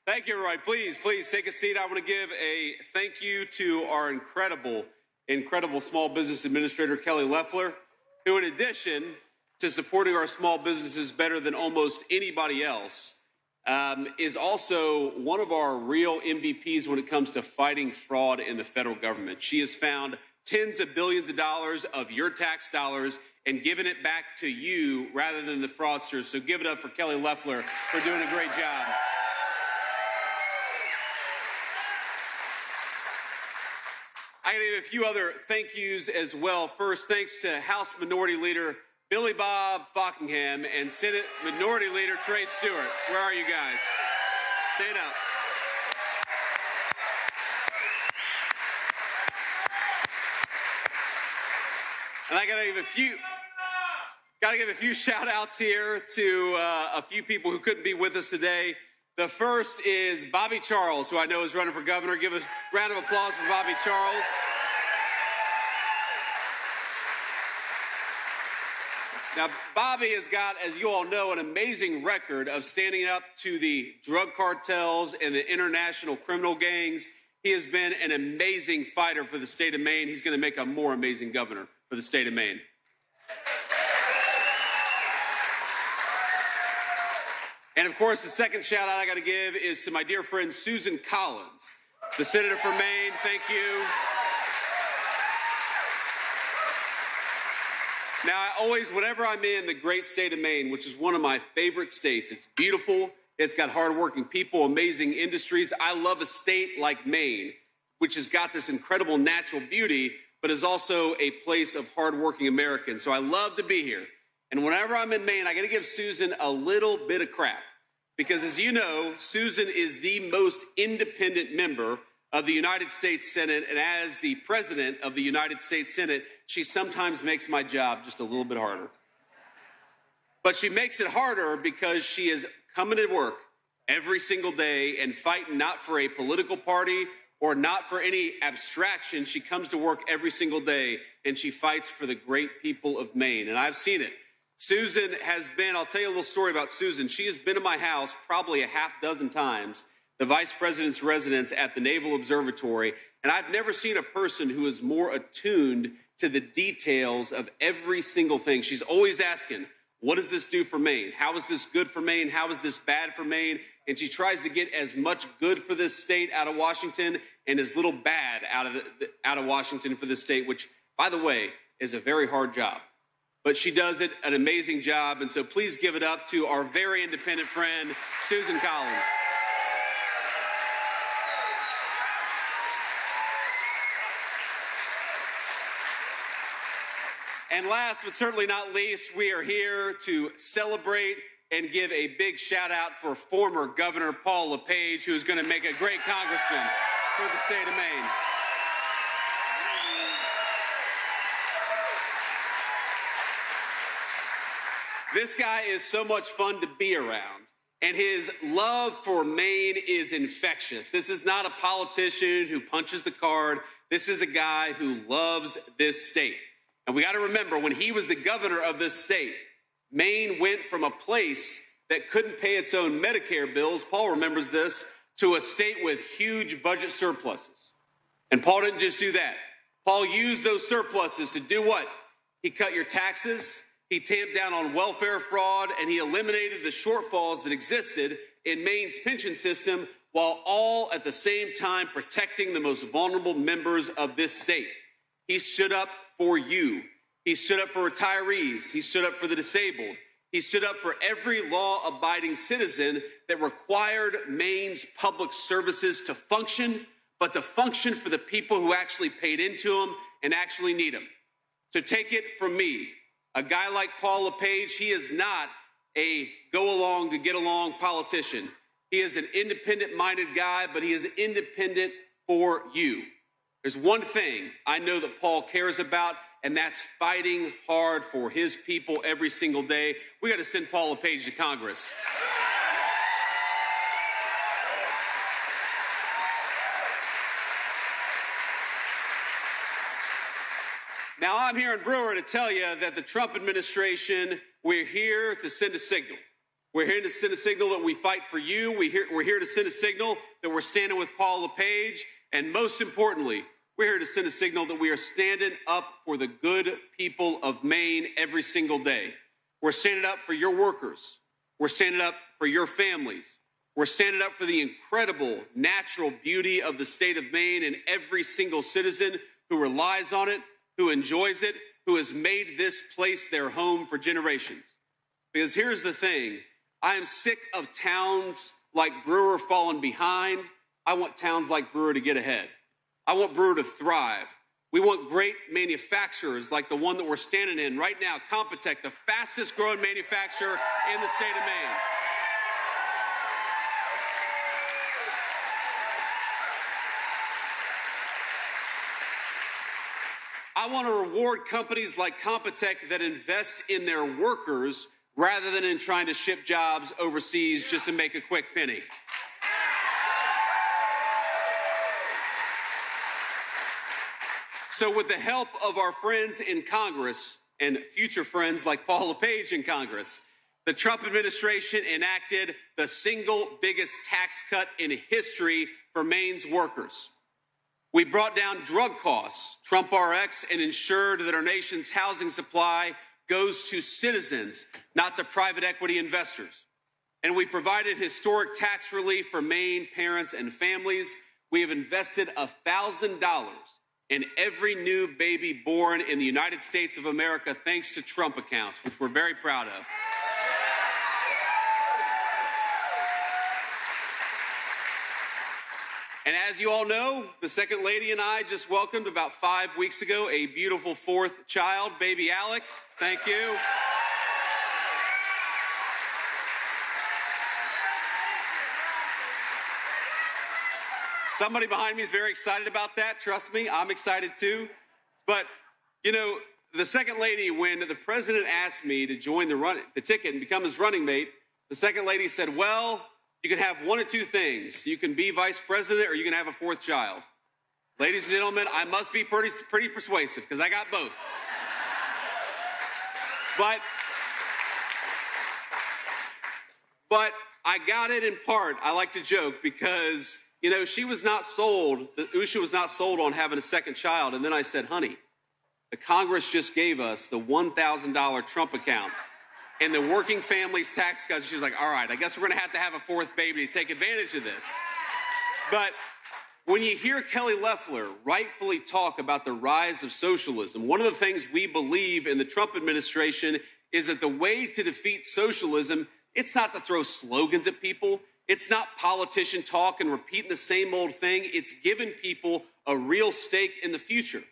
Thank you, everyone. Please take a seat. I want to give a thank you to our incredible small business administrator, Kelly Loeffler, who, in addition to supporting our small businesses better than almost anybody else, is also one of our real MVPs when it comes to fighting fraud in the federal government. She has found tens of billions of dollars of your tax dollars and given it back to you rather than the fraudsters. So give it up for Kelly Loeffler for doing a great job. I got to give a few other thank yous as well. First, thanks to House Minority Leader Billy Bob Fockingham and Senate Minority Leader Trey Stewart. Where are you guys? Stand up. And I got to give a few shout outs here to a few people who couldn't be with us today. The first is Bobby Charles, who I know is running for governor. Give a round of applause for Bobby Charles. Now, Bobby has got, as you all know, an amazing record of standing up to the drug cartels and the international criminal gangs. He has been an amazing fighter for the state of Maine. He's going to make a more amazing governor for the state of Maine. And, of course, the second shout-out I got to give is to my dear friend Susan Collins, the senator for Maine. Thank you. Now, whenever I'm in the great state of Maine, which is one of my favorite states, it's beautiful, it's got hardworking people, amazing industries. I love a state like Maine, which has got this incredible natural beauty, but is also a place of hardworking Americans. So I love to be here. And whenever I'm in Maine, I got to give Susan a little bit of crap. Because as you know, Susan is the most independent member of the United States Senate, and as the president of the United States Senate, she sometimes makes my job just a little bit harder. But she makes it harder because she is coming to work every single day and fighting not for a political party or not for any abstraction. She comes to work every single day and she fights for the great people of Maine, and I've seen it. Susan has been, I'll tell you a little story about Susan. She has been to my house probably a half dozen times, the vice president's residence at the Naval Observatory, and I've never seen a person who is more attuned to the details of every single thing. She's always asking, what does this do for Maine? How is this good for Maine? How is this bad for Maine? And she tries to get as much good for this state out of Washington and as little bad out of Washington for this state, which, by the way, is a very hard job. But she does it an amazing job, and so please give it up to our very independent friend, Susan Collins. And last but certainly not least, we are here to celebrate and give a big shout out for former Governor Paul LePage, who is going to make a great congressman for the state of Maine. This guy is so much fun to be around, and his love for Maine is infectious. This is not a politician who punches the card. This is a guy who loves this state. And we got to remember, when he was the governor of this state, Maine went from a place that couldn't pay its own Medicare bills, Paul remembers this, to a state with huge budget surpluses. And Paul didn't just do that. Paul used those surpluses to do what? He cut your taxes, he tamped down on welfare fraud, and he eliminated the shortfalls that existed in Maine's pension system, while all at the same time protecting the most vulnerable members of this state. He stood up for you. He stood up for retirees. He stood up for the disabled. He stood up for every law-abiding citizen that required Maine's public services to function, but to function for the people who actually paid into them and actually need them. So take it from me, a guy like Paul LePage, he is not a go-along to get along politician. He is an independent-minded guy, but he is independent for you. There's one thing I know that Paul cares about, and that's fighting hard for his people every single day. We got to send Paul LePage to Congress. Now, I'm here in Brewer to tell you that the Trump administration, we're here to send a signal. We're here to send a signal that we fight for you. We're here to send a signal that we're standing with Paul LePage. And most importantly, we're here to send a signal that we are standing up for the good people of Maine every single day. We're standing up for your workers. We're standing up for your families. We're standing up for the incredible natural beauty of the state of Maine and every single citizen who relies on it, who enjoys it, who has made this place their home for generations. Because here's the thing. I am sick of towns like Brewer falling behind. I want towns like Brewer to get ahead. I want Brewer to thrive. We want great manufacturers like the one that we're standing in right now, Compotech, the fastest growing manufacturer in the state of Maine. I want to reward companies like Compotech that invest in their workers rather than in trying to ship jobs overseas just to make a quick penny. So with the help of our friends in Congress and future friends like Paul LePage in Congress, the Trump administration enacted the single biggest tax cut in history for Maine's workers. We brought down drug costs, Trump RX, and ensured that our nation's housing supply goes to citizens, not to private equity investors. And we provided historic tax relief for Maine parents and families. We have invested $1,000 in every new baby born in the United States of America thanks to Trump accounts, which we're very proud of. And as you all know, the Second Lady and I just welcomed about 5 weeks ago a beautiful fourth child, baby Alec. Thank you. Somebody behind me is very excited about that. Trust me, I'm excited too. But, you know, the Second Lady, when the president asked me to join the ticket and become his running mate, the Second Lady said, well, you can have one of two things. You can be vice president or you can have a fourth child. Ladies and gentlemen, I must be pretty persuasive because I got both. But I got it in part. I like to joke because, you know, she was not sold, Usha was not sold on having a second child. And then I said, honey, the Congress just gave us the $1,000 Trump account and the working families tax cut. She was like, all right, I guess we're going to have a fourth baby to take advantage of this. But when you hear Kelly Loeffler rightfully talk about the rise of socialism, one of the things we believe in the Trump administration is that the way to defeat socialism, it's not to throw slogans at people. It's not politician talk and repeating the same old thing. It's giving people a real stake in the future.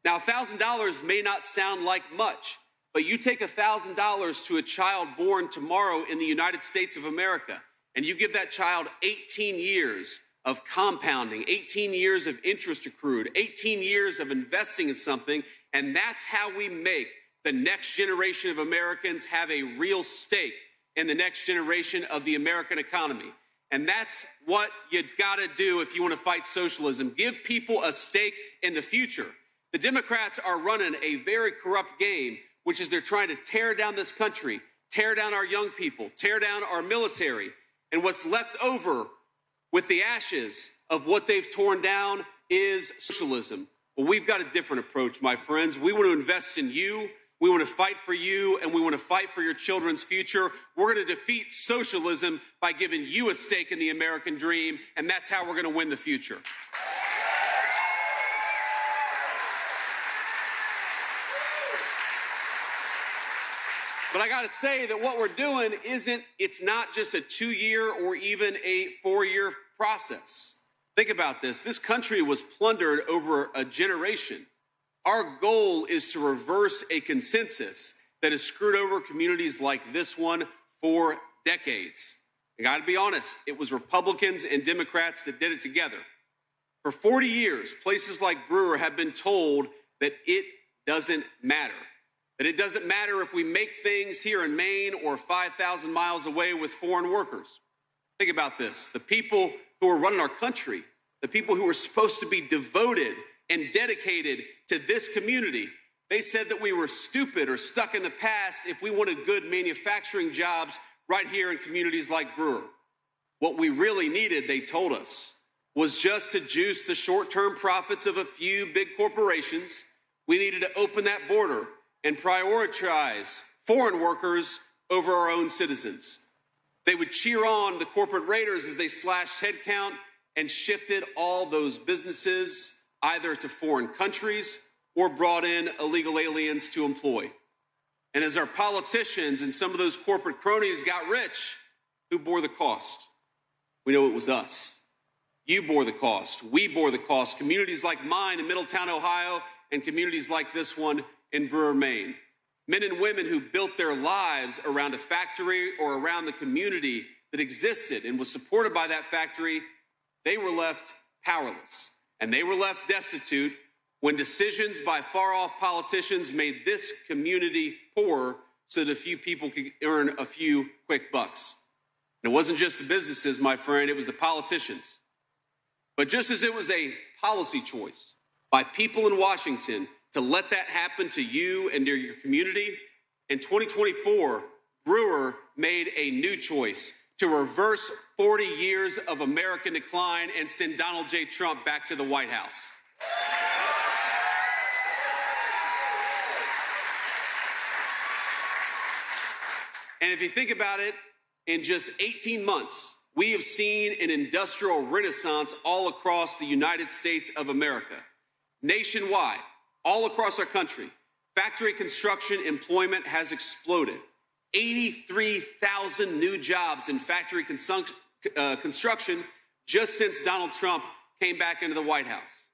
Now, $1,000 may not sound like much, but you take $1,000 to a child born tomorrow in the United States of America, and you give that child 18 years of compounding, 18 years of interest accrued, 18 years of investing in something, and that's how we make the next generation of Americans have a real stake in the next generation of the American economy. And that's what you gotta do if you wanna fight socialism. Give people a stake in the future. The Democrats are running a very corrupt game, which is they're trying to tear down this country, tear down our young people, tear down our military. And what's left over with the ashes of what they've torn down is socialism. Well, we've got a different approach, my friends. We want to invest in you. We want to fight for you, and we want to fight for your children's future. We're going to defeat socialism by giving you a stake in the American dream, and that's how we're going to win the future. But I got to say that what we're doing it's not just a 2-year or even a 4-year process. Think about this. This country was plundered over a generation. Our goal is to reverse a consensus that has screwed over communities like this one for decades. I got to be honest, it was Republicans and Democrats that did it together. For 40 years, places like Brewer have been told that it doesn't matter. That it doesn't matter if we make things here in Maine or 5,000 miles away with foreign workers. Think about this. The people who are running our country, the people who are supposed to be devoted and dedicated to this community, they said that we were stupid or stuck in the past if we wanted good manufacturing jobs right here in communities like Brewer. What we really needed, they told us, was just to juice the short-term profits of a few big corporations. We needed to open that border and prioritize foreign workers over our own citizens. They would cheer on the corporate raiders as they slashed headcount and shifted all those businesses either to foreign countries or brought in illegal aliens to employ. And as our politicians and some of those corporate cronies got rich, who bore the cost? We know it was us. You bore the cost. We bore the cost. Communities like mine in Middletown, Ohio, and communities like this one in Brewer, Maine. Men and women who built their lives around a factory or around the community that existed and was supported by that factory, they were left powerless. And they were left destitute when decisions by far-off politicians made this community poorer so that a few people could earn a few quick bucks. And it wasn't just the businesses, my friend, it was the politicians. But just as it was a policy choice by people in Washington to let that happen to you and to your community, in 2024, Brewer made a new choice to reverse 40 years of American decline and send Donald J. Trump back to the White House. And if you think about it, in just 18 months, we have seen an industrial renaissance all across the United States of America. Nationwide, all across our country, factory construction employment has exploded. 83,000 new jobs in factory construction just since Donald Trump came back into the White House.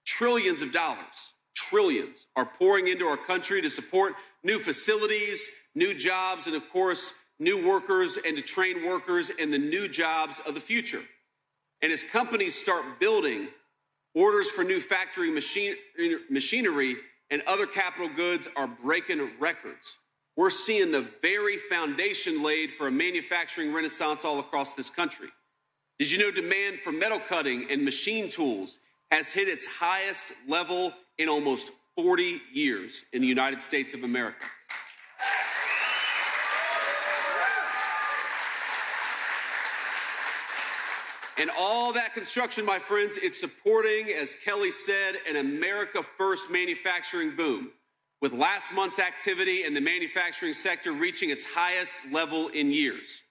Trillions of dollars, trillions, are pouring into our country to support new facilities, new jobs, and of course, new workers and to train workers in the new jobs of the future. And as companies start building, orders for new factory machinery and other capital goods are breaking records. We're seeing the very foundation laid for a manufacturing renaissance all across this country. Did you know demand for metal cutting and machine tools has hit its highest level in almost 40 years in the United States of America? And all that construction, my friends, it's supporting, as Kelly said, an America First manufacturing boom, with last month's activity in the manufacturing sector reaching its highest level in years.